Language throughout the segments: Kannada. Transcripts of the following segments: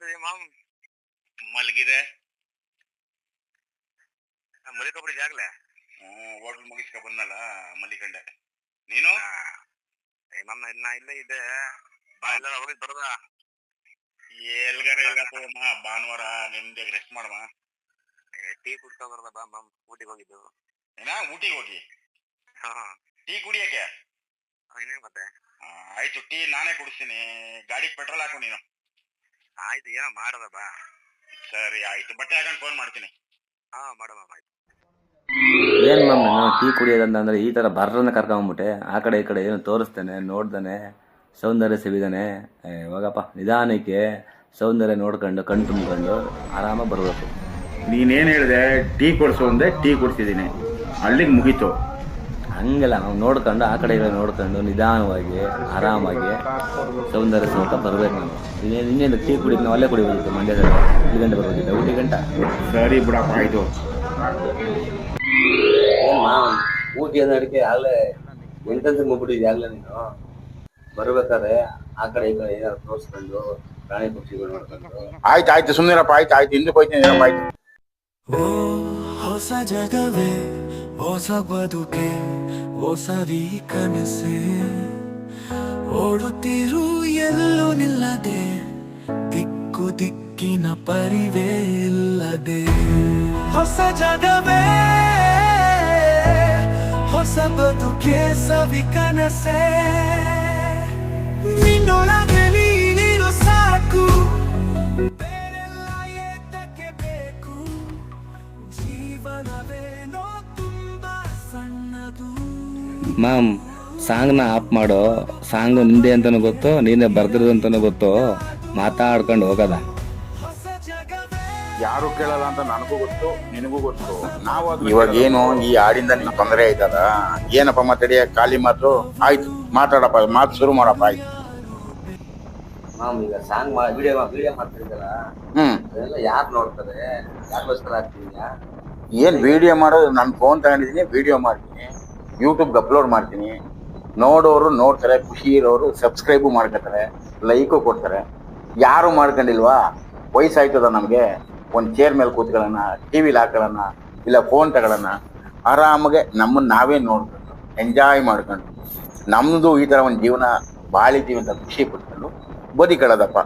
ಮಾಡ್ತಿದೀಯ ಮಾಮ್? ಮಲಗಿದೆ. ಮಲಿಕೊಬಿಡಿ ಆಗ್ಲೇ. ಹೋಟ್ಲ್ ಮುಗಿಸ್ಕೊ ಬಂದಲ್ಲ ಮಲಿಕಂಡೆ. ನೀನು? ಮಾಮ್ ಇನ್ನ ಇಲ್ಲೇ ಇದೆ. ಬಾ ಎಲ್ಲ ಹೋಗಿದ್ ಬರದ. ಎಲ್ಗಾರ ಭಾನುವಾರ ನಿಮ್ದಾಗ ರೆಸ್ಟ್ ಮಾಡಮ್ಮ. ಟೀ ಕುಡ್ಕೊ ಬರದ ಬಾ ಮಾಮ್. ಊಟಿಗೆ ಹೋಗಿದ್ದು. ಏನಾ ಊಟಿಗೆ ಹೋಗಿ? ಹಾ ಟೀ ಕುಡಿಯಕ್ಕೆ? ಇನ್ನೇನ್ ಮತ್ತೆ? ಆಯ್ತು, ಟೀ ನಾನೇ ಕುಡಿಸ್ತೀನಿ. ಗಾಡಿಗೆ ಪೆಟ್ರೋಲ್ ಹಾಕು ನೀನು. ಆಯ್ತು, ಏನೋ ಮಾಡದ ಬಾ. ಸರಿ ಆಯ್ತು, ಬಟ್ಟೆ ಹಾಕೊಂಡು ಫೋನ್ ಮಾಡ್ತೀನಿ. ಮಾಡು ಮಾಮ್. ಆಯ್ತು. ಏನು ಮ್ಯಾಮ್ ನಾನು ಟೀ ಕುಡಿಯೋದಂತಂದರೆ ಈ ಥರ ಬರ್ರನ್ನ ಕರ್ಕೊಂಬಿಟ್ಟೆ. ಆ ಕಡೆ ಈ ಕಡೆ ಏನು ತೋರಿಸ್ತಾನೆ, ನೋಡ್ದಾನೆ, ಸೌಂದರ್ಯ ಸವಿದಾನೆ. ಇವಾಗಪ್ಪ ನಿಧಾನಕ್ಕೆ ಸೌಂದರ್ಯ ನೋಡ್ಕೊಂಡು ಕಣ್ ತುಂಬ್ಕೊಂಡು ಆರಾಮಾಗಿ ಬರಬೇಕು. ನೀನೇನು ಹೇಳಿದೆ? ಟೀ ಕೊಡಿಸು ಅಂದೆ, ಟೀ ಕೊಡಿಸಿದ್ದೀನಿ, ಅಲ್ಲಿಗೆ ಮುಗೀತು. ಹಂಗೆಲ್ಲ ನಾವು ನೋಡ್ಕೊಂಡು ಆ ಕಡೆ ಈ ಕಡೆ ನೋಡ್ಕೊಂಡು ನಿಧಾನವಾಗಿ ಆರಾಮಾಗಿ ಸೌಂದರ್ಯ ಸೌಕ ಬರಬೇಕು. ನಾನು ಇನ್ನೇನು ಟೀ ಕುಡಿದು ನಾವು ಅಲ್ಲೇ ಕುಡಿಬೋದಿತ್ತು. ಮಂಡ್ಯದಲ್ಲಿ 2 ಗಂಟೆ ಬರ್ಬೋದಿತ್ತು, 1 ಗಂಟೆ. ಸರಿ ಬಿಡಪ್ಪ, ಆಯಿತು. ಊಟಿ ಅನ್ನೋದಕ್ಕೆ ಆಗಲೇ ಎಂಟಂತ ಮುಗ್ಬಿಟ್ಟಿದ್ದೆ. ಆಗಲೇ ನೀನು ಬರ್ಬೇಕಾದ್ರೆ ಆ ಕಡೆ ಈ ಕಡೆ ಏನಾದ್ರು ತೋರಿಸ್ಕೊಂಡು ಪ್ರಾಣಿ ಪಕ್ಷಿಗಳು ನೋಡ್ಕೊಂಡು. ಆಯ್ತು ಸುಮ್ಮನಿರಪ್ಪ. ಆಯ್ತು ಹಿಂದಕ್ಕೆ ಹೋಯ್ತೀನಿ. ಆಯ್ತು. ಹೊಸ ಜಗವೇ, ಹೊಸ ಬದುಕೆ, ಹೊಸರಿ ಕನಸೆ, ಓಡುತ್ತಿರು ಎಲ್ಲೂ ನಿಲ್ಲದೆ, ದಿಕ್ಕು ದಿಕ್ಕಿನ ಪರಿವೇ ಇಲ್ಲದೆ. ಹೊಸ ಜಗವೇ, ಹೊಸ ಬದುಕೆ, ಸವಿ ಕನಸೆ, ನಿನ್ನೊಳಗೆ ನೀನು ಸಾಕು, ಬೇರೆಲ್ಲ ಏತಕ್ಕೆ ಬೇಕು, ಜೀವನವೇನೋ ತುಂಬಾ ಸಣ್ಣದು. ಮ್ಯಾಮ್ ಸಾಂಗ್ನ ಆಫ್ ಮಾಡೋ. ಸಾಂಗ್ ನಿಂದೆ ಅಂತನೂ ಗೊತ್ತು, ನೀನೇ ಬರ್ದಿರೋದು ಅಂತನೂ ಗೊತ್ತು. ಮಾತಾಡ್ಕೊಂಡು ಹೋಗೋದ. ಯಾರು ಕೇಳಲ್ಲ ಅಂತ ನನಗೂ ಗೊತ್ತು, ನಿನಗೂ ಗೊತ್ತು. ನಾವು ಇವಾಗ ಏನು ಈ ಹಾಡಿಂದ ನಿಮ್ಗೆ ತೊಂದರೆ ಆಯ್ತದ? ಏನಪ್ಪ ಮಾತಾಡಿ? ಖಾಲಿ ಮಾತು. ಆಯ್ತು, ಮಾತಾಡಪ್ಪ, ಮಾತು ಶುರು ಮಾಡಪ್ಪ. ಆಯ್ತು ಮ್ಯಾಮ್ ಈಗ ಸಾಂಗ್ ವಿಡಿಯೋ ಮಾಡ್ತಿದ್ದಲ್ಲ, ಅದೆಲ್ಲ ಯಾರು ನೋಡ್ತಾರೆ? ಯಾಕೋಸ್ಕರ ಆಗ್ತಿದ್ಯಾ? ಏನು ವಿಡಿಯೋ ಮಾಡೋದು? ನನ್ನ ಫೋನ್ ತಗೊಂಡಿದ್ದೀನಿ, ವಿಡಿಯೋ ಮಾಡ್ತೀನಿ, ಯೂಟ್ಯೂಬ್ಗೆ ಅಪ್ಲೋಡ್ ಮಾಡ್ತೀನಿ. ನೋಡೋರು ನೋಡ್ತಾರೆ, ಖುಷಿ ಇರೋರು ಸಬ್ಸ್ಕ್ರೈಬು ಮಾಡ್ಕೊತಾರೆ, ಲೈಕು ಕೊಡ್ತಾರೆ. ಯಾರು ಮಾಡ್ಕೊಂಡಿಲ್ವಾ? ವಯಸ್ಸಾಯ್ತದ ನಮಗೆ, ಒಂದು ಚೇರ್ ಮೇಲೆ ಕೂತ್ಕೊಳ್ಳೋಣ, ಟಿ ವಿಲಿ ಹಾಕೊಳ್ಳೋಣ, ಇಲ್ಲ ಫೋನ್ ತಗೊಳ್ಳೋಣ, ಆರಾಮಾಗೆ ನಮ್ಮನ್ನು ನಾವೇ ನೋಡ್ಕೊಂಡು ಎಂಜಾಯ್ ಮಾಡ್ಕೊಂಡು ನಮ್ಮದು ಈ ಥರ ಒಂದು ಜೀವನ ಬಾಳಿದ್ದೀವಿ ಅಂತ ಖುಷಿ ಪಡ್ಕೊಂಡು ಬದುಕೊಳ್ಳೋದಪ್ಪ.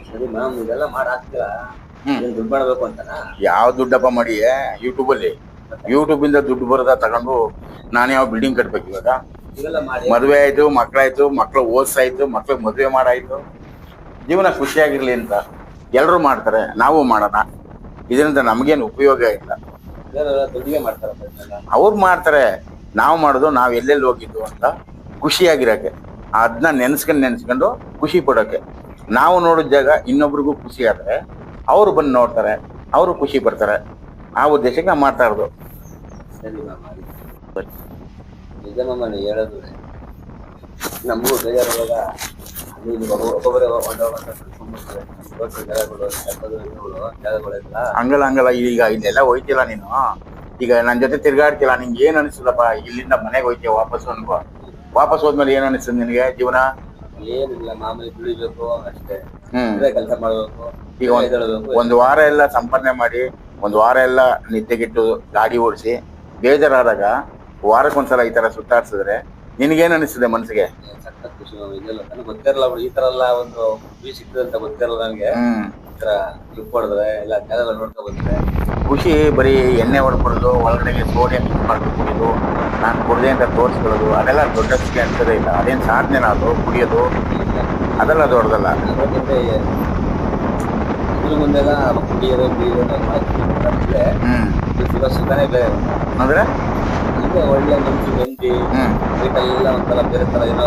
ಸರಿ ಮ್ಯಾಮ್, ಇದೆಲ್ಲ ಮಾಡಾಕ್ತೀರಾ? ದುಡ್ಡು ಮಾಡಬೇಕು ಅಂತನಾ? ಯಾವ ದುಡ್ಡಪ್ಪ ಮಾಡಿ? ಯೂಟ್ಯೂಬಿಂದ ದುಡ್ಡು ಬರೋದ ತಗೊಂಡು ನಾನು ಯಾವ ಬಿಲ್ಡಿಂಗ್ ಕಟ್ಬೇಕು ಇವಾಗ? ಮದುವೆ ಆಯ್ತು, ಮಕ್ಕಳಾಯ್ತು, ಮಕ್ಕಳು ಓದಿಸಾಯ್ತು, ಮಕ್ಳಿಗೆ ಮದುವೆ ಮಾಡಾಯ್ತು, ಜೀವನ ಖುಷಿಯಾಗಿರ್ಲಿ ಅಂತ ಎಲ್ಲರೂ ಮಾಡ್ತಾರೆ, ನಾವು ಮಾಡೋಣ. ಇದರಿಂದ ನಮಗೇನು ಉಪಯೋಗ ಇಲ್ಲ. ದುಡ್ಡಿಗೆ ಮಾಡ್ತಾರೆ, ಅವ್ರು ಮಾಡ್ತಾರೆ, ನಾವು ಮಾಡೋದು ನಾವು ಎಲ್ಲೆಲ್ಲಿ ಹೋಗಿದ್ದು ಅಂತ ಖುಷಿಯಾಗಿರೋಕ್ಕೆ, ಅದನ್ನ ನೆನೆಸ್ಕೊಂಡು ಖುಷಿ ಪಡೋಕ್ಕೆ. ನಾವು ನೋಡಿದ ಜಾಗ ಇನ್ನೊಬ್ರಿಗೂ ಖುಷಿ ಆದರೆ ಅವರು ಬಂದು ನೋಡ್ತಾರೆ, ಅವರು ಖುಷಿ ಪಡ್ತಾರೆ. ಆ ಉದ್ದೇಶಕ್ಕೆ ಮಾಡ್ತಾ ಇರೋದು. ಸರಿ ಮ್ಯಾಮ್, ನಿಜ ಮ್ಯಾಮ್ ನೀವು ಹೇಳೋದು. ನಮಗೂ ಬೇಜಾರಾದಾಗ ಹಂಗಲ್ಲ ಈಗ ಇಲ್ಲೆಲ್ಲ ಹೋಯ್ತಿಲ್ಲ ನೀನು. ಈಗ ನನ್ನ ಜೊತೆ ತಿರ್ಗಾಡ್ತಿಲ್ಲ, ನಿಂಗೆ ಏನು ಅನಿಸ್ತದಪ್ಪ? ಇಲ್ಲಿಂದ ಮನೆಗೆ ಹೋಯ್ತೀಯ ವಾಪಸ್ ಅನ್ಕೋ. ವಾಪಸ್ ಹೋದ್ಮೇಲೆ ಏನು ಅನಿಸ್ತದೆ ನಿನಗೆ? ಜೀವನ ಏನಿಲ್ಲ, ಮಾಮೂಲಿ ದುಡಿಬೇಕು ಅಷ್ಟೇ, ಕೆಲಸ ಮಾಡಬೇಕು. ಈಗ ಒಂದು ವಾರ ಎಲ್ಲ ಸಂಪಾದನೆ ಮಾಡಿ, ಒಂದು ವಾರ ಎಲ್ಲ ನಿದ್ದೆಗಿಟ್ಟು ಗಾಡಿ ಓಡಿಸಿ ಬೇಜಾರಾದಾಗ ವಾರಕ್ಕೊಂದ್ಸಲ ಈ ಥರ ಸುತ್ತಾಡ್ಸಿದ್ರೆ ನಿನಗೇನು ಅನಿಸ್ತದೆ ಮನಸ್ಸಿಗೆ? ಸಖತ್ ಖುಷಿ ಮ್ಯಾಮ್. ಇದೆಲ್ಲ ನನಗೆ ಗೊತ್ತಿರಲ್ಲ, ಈ ಥರ ಎಲ್ಲ ಒಂದು ಖುಷಿ ಸಿಗ್ತದೆ ಅಂತ ಗೊತ್ತಿರಲ್ಲ ನನಗೆ. ಈ ಥರ ಟ್ರಿಪ್ ಹೊಡೆದ್ರೆ ಎಲ್ಲ ಜಾಗಗಳು ನೋಡ್ಕೊ ಬಂದ್ರೆ ಖುಷಿ. ಬರೀ ಎಣ್ಣೆ ಹೊಡ್ಕೊಡೋದು, ಒಳಗಡೆಗೆ ಸೋಡಿಯಂ ಮಿಕ್ಸ್ ಮಾಡ್ಕೊಂಡು ಕುಡಿಯೋದು, ನಾನು ಕುಡ್ದೆ ಅಂತ ತೋರಿಸ್ಕೊಳ್ಳೋದು, ಅದೆಲ್ಲ ದೊಡ್ಡ ಖುಷಿ ಅನ್ಸೋದೇ ಇಲ್ಲ. ಅದೇನು ಸಾಧನೆ ಅದು ಕುಡಿಯೋದು, ಅದೆಲ್ಲ ದೊಡ್ಡದಲ್ಲ. ಇದ್ರ ಮುಂದೆಲ್ಲ ಕುಡಿಯೋದು ಸುಖನೇ ಬೇರೆ. ಅಂದ್ರೆ ಅಂದ್ರೆ ಒಳ್ಳೆ ಮನ್ಸು ನೆಮ್ಮದಿ, ಎಲ್ಲ ಒಂಥರ ಬೇರೆ ಥರ ಏನೋ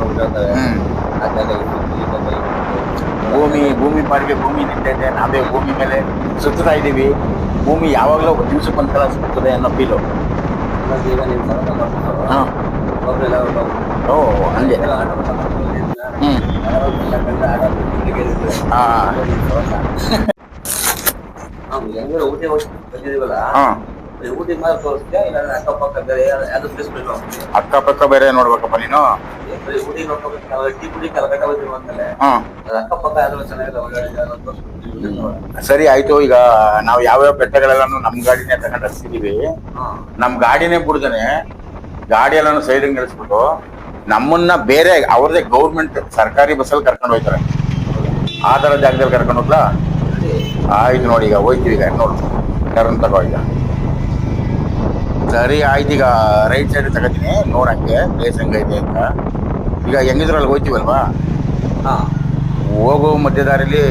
ಉಂಟಾಗ್ತವೆ. ಆ ಜಾಗ ಭೂಮಿ ಪಾಡಿಗೆ ಭೂಮಿ ನಿಂತೈತೆ, ನಾವೇ ಭೂಮಿ ಮೇಲೆ ಸುತ್ತಾ ಇದ್ದೀವಿ. ಭೂಮಿ ಯಾವಾಗಲೂ ದಿವ್ಸಕ್ಕೆ ಒಂದ್ಸಲ ಸುತ್ತದೆ ಅನ್ನೋ ಫೀಲು. ಈಗ ನೀವು ಸಡನ್ ಮಾಡ್ಕೊಂಡು ಒಬ್ಬರೆಲ್ಲ ಓ ಹಂಗೆ. ಹೆಂಗಾರ ಊಟ ಬಂದಿದೀವಲ್ಲ, ಊಟಿಗೆ ಮಾತ್ರ ತೋರಿಸ್ತೀಯಾ ಇಲ್ಲ ಅಕ್ಕಪಕ್ಕ ಬೇರೆ ಯಾವ್ದು ಪ್ಲೇಸ್ ಬೇಕು? ಅಕ್ಕಪಕ್ಕ ಬೇರೆ ನೋಡ್ಬೇಕಪ್ಪ ನೀನು. ಬರೀ ಊಟಿಗೆ ನೋಡ್ಕೋಬೇಕು, ನಾವು ಟೀ ಕುಡಿ ಕರ್ಕಟ್ಟ ಹೋಗ್ತೀವಿ ಅಂತಾನೆ. ಹ್ಮ್ ಅದು ಅಕ್ಕಪಕ್ಕ ಯಾವ್ದು ಚೆನ್ನಾಗಿದೆ ಒಳ್ಳೆ. ಸರಿ ಆಯ್ತು. ಈಗ ನಾವು ಯಾವ್ಯಾವ ಬೆಟ್ಟಗಳೆಲ್ಲಾನು ನಮ್ ಗಾಡಿನೇ ತಗೊಂಡು ಹಚ್ಚಿದೀವಿ. ನಮ್ ಗಾಡಿನೇ ಬಿಡ್ದಾನೆ ಗಾಡಿ ಎಲ್ಲಾನು ಸೈಡ್ ನಿಲ್ಲಿಸ್ಬಿಟ್ಟು ನಮ್ಮನ್ನ ಬೇರೆ ಅವ್ರದೇ ಗೌರ್ಮೆಂಟ್ ಸರ್ಕಾರಿ ಬಸ್ಸಲ್ಲಿ ಕರ್ಕೊಂಡು ಹೋಗ್ತಾರೆ. ಆ ತರ ಜಾಗದಲ್ಲಿ ಕರ್ಕೊಂಡು ಹೋಗ್ಲಾ? ಆಯ್ತು ನೋಡಿ, ಈಗ ಹೋಯ್ತೀವಿ. ಈಗ ನೋಡು ಟರ್ನ್ ತಗೋ. ಈಗ ಸರಿ ಆಯ್ತು, ಈಗ ರೈಟ್ ಸೈಡ್ ತಗೋತೀನಿ ನೋಡಂಗೆ ಪ್ಲೇಸ್ ಹೆಂಗೈತೆ ಅಂತ. ಈಗ ಹೆಂಗಿದ್ರು ಅಲ್ಲಿ ಹೋಯ್ತೀವಲ್ವಾ, ಹೋಗೋ ಮಧ್ಯದಾರಿಲಿ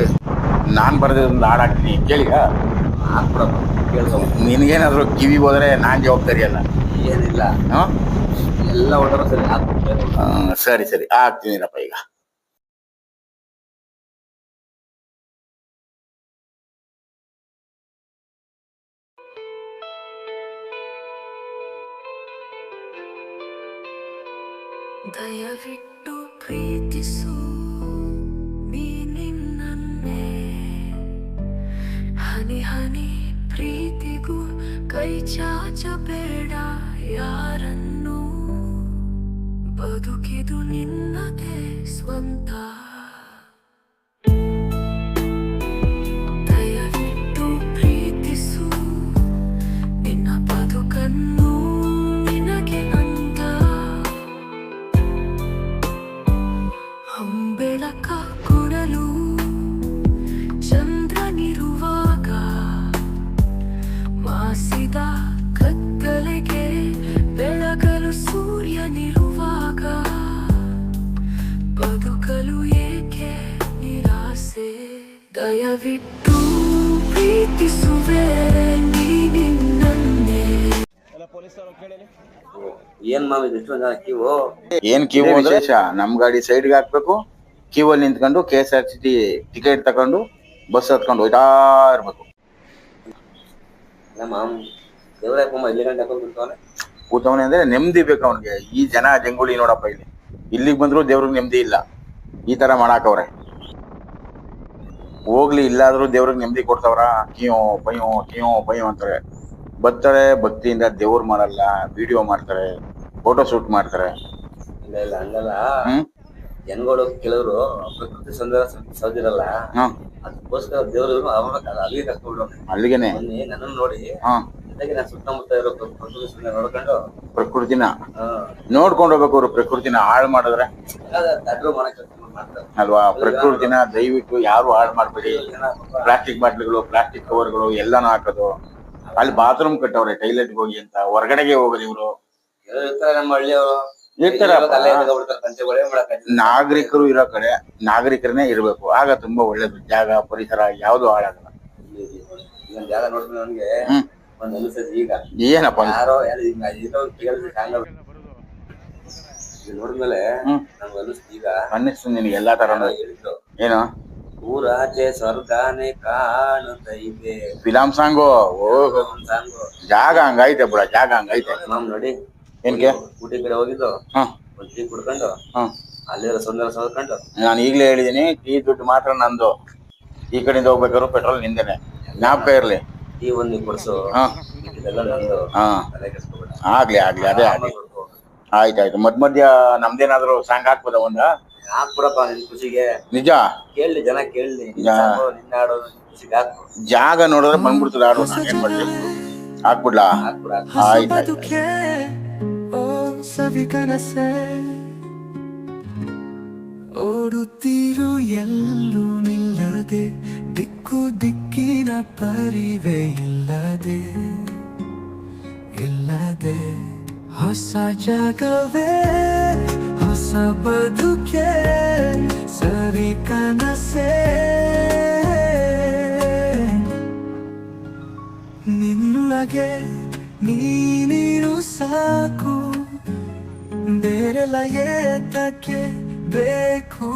ನಾನು ಬರೆದಿದ್ದೊಂದು ಹಾಡು ಹಾಕ್ತೀನಿ, ಕೇಳಿಗ ಕೇಳ್ಸೋ. ನಿನ್ಗೇನಾದ್ರು ಕಿವಿ ಹೋದ್ರೆ ನಾನ್ ಜವಾಬ್ದಾರಿ ಅಲ್ಲ. ಏನಿಲ್ಲ, ಹಾಂ ಎಲ್ಲ ಒಳ್ಳೆ ಸರಿ ಹಾಕ್ಬಿಡ್ತೇನೆ. ಸರಿ ಸರಿ ಹಾಕ್ತೀನಿರಪ್ಪ. ಈಗ ದಯವಿಟ್ಟು ಪ್ರೀತಿಸು ನೀ ನಿನ್ನನ್ನೇ, ಹನಿ ಹನಿ ಪ್ರೀತಿಗೂ ಕೈ ಚಾಚಬೇಡ ಯಾರನ್ನು, ಬದುಕಿದು ನಿನ್ನದೇ ಸ್ವಂತ. ದಯವಿಟ್ಟು ಪ್ರೀತಿಸು ನಿನ್ನ ಬದುಕನ್ನು ನಿನಗೆ ಅಂದ, ಬೆಳಕ ಕೊಡಲು ಚಂದ್ರನಿರುವಾಗ, ಮಾಸಿದ ಕತ್ತಲೆಗೆ ಬೆಳಗಲು ಸೂರ್ಯನಿರುವಾಗ, ಬದುಕಲು ಏಕೆ ನಿರಾಸೆ, ದಯವಿಟ್ಟು ಪ್ರೀತಿಸುವೆ ನೀ ನಿನ್ನನ್ನೇ. ಏನ್ ಮಾವ ಇಷ್ಟೊಂದು ಜನ ಕ್ಯೂ? ಏನ್ ಕ್ಯೂ ಅಂದ್ರೆ ನಮ್ ಗಾಡಿ ಸೈಡ್ಗೆ ಹಾಕ್ಬೇಕು, ಕ್ಯೂ ಅಲ್ಲಿ ನಿಂತ್ಕೊಂಡು KSRTC ಟಿಕೆಟ್ ತಕೊಂಡು ಬಸ್ ಹತ್ಕೊಂಡು ಹೋಯ್ತಾ ಇರ್ಬೇಕು. ಅಲ್ಲ ಮಾಮ್, ದೇವರಾಯಪ್ಪ ಇಲ್ಲಿ ಗಂಟೆ ಹಾಕೊಂಡು ಕೂತವನೆ ಅಂದ್ರೆ ನೆಮ್ಮದಿ ಬೇಕು ಅವ್ನಿಗೆ. ಈ ಜನ ಜಂಗುಳಿ ನೋಡಪ್ಪ, ಇಲ್ಲಿಗೆ ಬಂದ್ರು ದೇವ್ರಿಗೆ ನೆಮ್ಮದಿ ಇಲ್ಲ. ಈ ತರ ಮಾಡಾಕವ್ರೆ. ಹೋಗ್ಲಿ, ಇಲ್ಲಾದ್ರೂ ದೇವ್ರಿಗೆ ನೆಮ್ಮದಿ ಕೊಡ್ತಾವ್ರ? ಕಿಯೋ ಪಯ್ಯೋ ಅಂತಾರೆ. ಬರ್ತಾರೆ, ಭಕ್ತಿಯಿಂದ ದೇವ್ರು ಮಾಡಲ್ಲ, ವಿಡಿಯೋ ಮಾಡ್ತಾರೆ, ಫೋಟೋ ಶೂಟ್ ಮಾಡ್ತಾರೆ. ಇಲ್ಲ ಇಲ್ಲ ಹಂಗಲ್ಲ. ಜನಗಳು ಕೆಲವರು ಪ್ರಕೃತಿ ಸೌದಿರಲ್ಲ, ಅದಕ್ಕೋಸ್ಕರ ದೇವರು ಅಲ್ಲಿಗೆ ಕರ್ಕೊಂಡು ಅಲ್ಲಿಗೆನೆ ನನ್ನನ್ನು ನೋಡಿ ಜೊತೆಗೆ ನಾನು ಸುತ್ತಮುತ್ತ ಇರೋ ಪ್ರಕೃತಿ ನೋಡ್ಕೊಂಡು ಪ್ರಕೃತಿನ ನೋಡ್ಕೊಂಡು ಹೋಗ್ಬೇಕು. ಅವ್ರು ಪ್ರಕೃತಿನ ಹಾಳು ಮಾಡಿದ್ರೆ ಅಲ್ವಾ? ಪ್ರಕೃತಿನ ದಯವಿಟ್ಟು ಯಾರು ಹಾಳು ಮಾಡ್ಬೇಡಿ. ಪ್ಲಾಸ್ಟಿಕ್ ಬಾಟ್ಲಿಗಳು, ಪ್ಲಾಸ್ಟಿಕ್ ಕವರ್ಗಳು ಎಲ್ಲಾನು ಹಾಕೋದು. ಅಲ್ಲಿ ಬಾತ್ರೂಮ್ ಕಟ್ಟವ್ರೆ ಟೈಲೆಟ್ಗೆ ಹೋಗಿ ಅಂತ, ಹೊರಗಡೆಗೆ ಹೋಗೋದು ಇವ್ರು. ನಮ್ಮ ಹಳ್ಳಿಯವರು ನಾಗರಿಕರು ಇರೋ ಕಡೆ ನಾಗರಿಕರನ್ನೇ ಇರ್ಬೇಕು, ಆಗ ತುಂಬಾ ಒಳ್ಳೇದು. ಜಾಗ, ಪರಿಸರ ಯಾವ್ದು ಹಾಳಾಗಲ್ಲ. ಜಾಗ ನೋಡಿದ್ರೆ ನನ್ಗೆ ಒಂದ್ ಅನಿಸ್ತದೆ. ಈಗ ಏನಪ್ಪ ಯಾರೋ ನೋಡಿದ್ಮೇಲೆ ನಮ್ಗೆ ಅನಿಸ್ತು. ಈಗ ಅನ್ನಿಸ್ತು ನಿನ್ಗೆ ಎಲ್ಲಾ ತರ ಹೇಳಿದ್ರು, ಏನು ಊರಾಚೆ ಸ್ವರ್ಗಾನೆ ಕಾಣುತ್ತೈತೆ ಫಿಲಂ ಸಾಂಗು. ಸಾಂಗು. ಜಾಗ ಹಂಗೈತೆ ಬಿಡ, ಜಾಗ ಹಂಗೈತೆ. ಮಾಮ್ ನೋಡಿ, ಏನ್ಕೆ ಊಟಿ ಕಡೆ ಹೋಗಿದ್ದು, ಒಂದ್ ಟೀ ಕುಡ್ಕೊಂಡು ಅಲ್ಲಿರೋ ಸುಂದರ ಸೋದ್ಕೊಂಡು. ನಾನು ಈಗ್ಲೇ ಹೇಳಿದೀನಿ, ಟೀ ದುಡ್ಡು ಮಾತ್ರ ನಂದು. ಈ ಕಡೆಯಿಂದ ಹೋಗ್ಬೇಕಾದ್ರು ಪೆಟ್ರೋಲ್ ನಿಂದೇನೆ, ಜ್ಞಾಪಕ ಇರ್ಲಿ. ಟೀ ಒಂದ್ ನೀವು ಕೊಡ್ಸು, ಇದೆಲ್ಲ ನಂದು. ತಲೆ ಕೆಡಿಸ್ಕೋಬೇಡ. ಆಗ್ಲಿ ಅದೇ ಆಗ್ಲಿ. ಆಯ್ತಾಯ್ತು. ಮಧ್ಯ ನಮ್ದೇನಾದ್ರು ಸಾಂಗ್ ಹಾಕ್ಬೋದ? ಒಂದ ಹಾಕ್ಬಿಡಪ್ಪ ನಿನ್ ಖುಷಿಗೆ. ನಿಜ ಕೇಳಿ, ಜನ ಕೇಳಿ. ನಿನ್ನ ಹಾಡೋ ಖುಷಿಗೆ ಹಾಕು. ಜಾಗ ನೋಡಿದ್ರೆ ಬಂದ್ಬಿಡ್ತದೆ ಹಾಡು. ನಾನು ಏನ್ ಮಾಡ್ತೀನಿ, ಹಾಕ್ಬಿಡ್ಲಾ? ಆಯ್ತು. ಸವಿಕನಸೆ ಓಡುತ್ತೀರು ಎಲ್ಲೂ ನಿಲ್ಲದೆ, ದಿಕ್ಕು ದಿಕ್ಕಿನ ಪರಿವೆ ಇಲ್ಲದೆ, ಹೊಸ ಜಗವೇ ಹೊಸ ಬದುಕೆ ಸರಿ ಕನಸೆ, ನಿನ್ನೊಳಗೆ ನೀನಿರು ಸಾಕು, ಬೇರೆಲ್ಲ ಏತಕ್ಕೆ ಬೇಕು,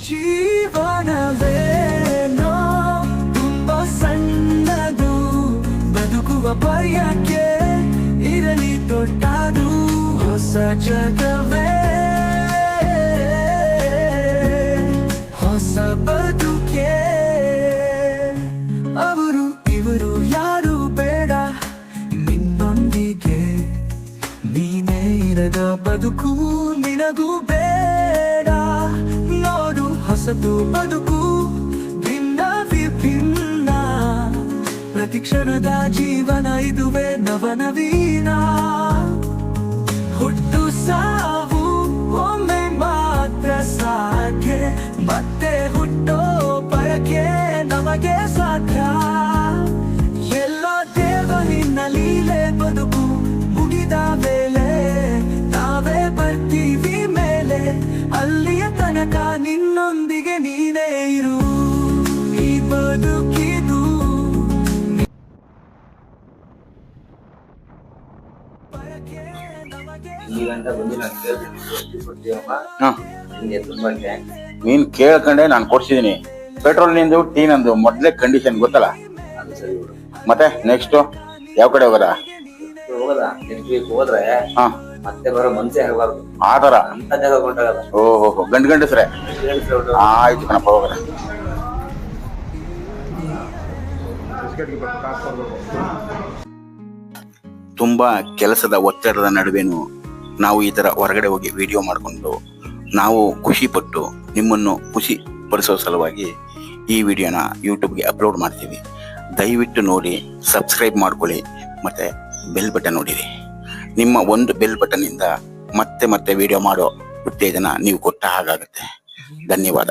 ಜೀವನವೇನೋ ತುಂಬಾ ಸಣ್ಣದು, ಬದುಕುವ ಬಯಕೆ ಇರಲಿ ದೊಡ್ಡದು, ಹೊಸ ಜಗವೇ ಹೊಸ ಬದುಕೆ, ಅವರು ಇವರು ಯಾರು ಬೇಡ, ಹೊಸತು ಬದುಕು ಭಿನ್ನ ವಿಭಿನ್ನ ಪ್ರತಿಕ್ಷಣದ ಜೀವನ ಇದುವೇ ನವನವೀನ ಹುಟ್ಟು ಸಾವು ಒಮ್ಮೆ ಮಾತ್ರ ಸಾಧ್ಯ ಮತ್ತೆ ಹುಟ್ಟೋ ಬಯಕೆ ನಮಗೆ ಸಾಧ್ಯ ಎಲ್ಲೋ ದೇವನಿನ್ನ ಲೀಲೆ ಬದುಕು ಮುಗಿದ ವೇಳೆ ನಾವೇ ಬರ್ತೀವಿ ಮೇಲೆ ಅಲ್ಲಿಯ ತನಕ ನಿನ್ನೊಂದಿಗೆ ನೀನೇ ಇರು ಈ ಬದುಕಿದು ಈ ಗಂಟೆ ಬಂದು ನಾನು ಕೇಳ್ತಿದ್ದೀವಮ್ಮ ಹಾ ನಿಮಗೆ ತುಂಬಾ ಥ್ಯಾಂಕ್ಸ್. ನೀನ್ ಕೇಳ್ಕೊಂಡೆ ನಾನು ಕೊಡ್ಸಿದೀನಿ. ಪೆಟ್ರೋಲ್ ನಿಂದು ಟೀ ನಂದು ಮೊದ್ಲೇ ಕಂಡೀಷನ್ ಗೊತ್ತಲ್ಲ. ಅದು ಸರಿ ಬಿಡು. ಮತ್ತೆ ನೆಕ್ಸ್ಟ್ ಯಾವ ಕಡೆ ಹೋಗೋದ? ಹೋಗದ ನೆಕ್ಸ್ಟ್ ವೀಕ್ ಹೋದ್ರೆ ಹಾ ಮತ್ತೆ ಬರೋ ಮನ್ಸೇ ಆಗಬಾರ್ದು. ಆತರ ಅಂತ ಜಾಗ ಕೊಂಡಾಗಲ್ಲ. ಓಹೋ ಗಂಡಸ್ರೆ ಆಯ್ತು ಕಣಪ್ಪ ಹೋಗೋದ. ತುಂಬಾ ಕೆಲಸದ ಒತ್ತಡದ ನಡುವೆನೂ ನಾವು ಈ ತರ ಹೊರಗಡೆ ಹೋಗಿ ವಿಡಿಯೋ ಮಾಡಿಕೊಂಡು ನಾವು ಖುಷಿ ಪಟ್ಟು ನಿಮ್ಮನ್ನು ಖುಷಿ ಪಡಿಸೋ ಸಲುವಾಗಿ ಈ ವಿಡಿಯೋನ ಯೂಟ್ಯೂಬ್ಗೆ ಅಪ್ಲೋಡ್ ಮಾಡ್ತೀವಿ. ದಯವಿಟ್ಟು ನೋಡಿ, ಸಬ್ಸ್ಕ್ರೈಬ್ ಮಾಡ್ಕೊಳ್ಳಿ, ಮತ್ತೆ ಬೆಲ್ ಬಟನ್ ನೋಡಿರಿ. ನಿಮ್ಮ ಒಂದು ಬೆಲ್ ಬಟನ್ನಿಂದ ಮತ್ತೆ ಮತ್ತೆ ವಿಡಿಯೋ ಮಾಡೋ ಉತ್ತೇಜನ ನೀವು ಕೊಟ್ಟ ಹಾಗಾಗುತ್ತೆ. ಧನ್ಯವಾದ.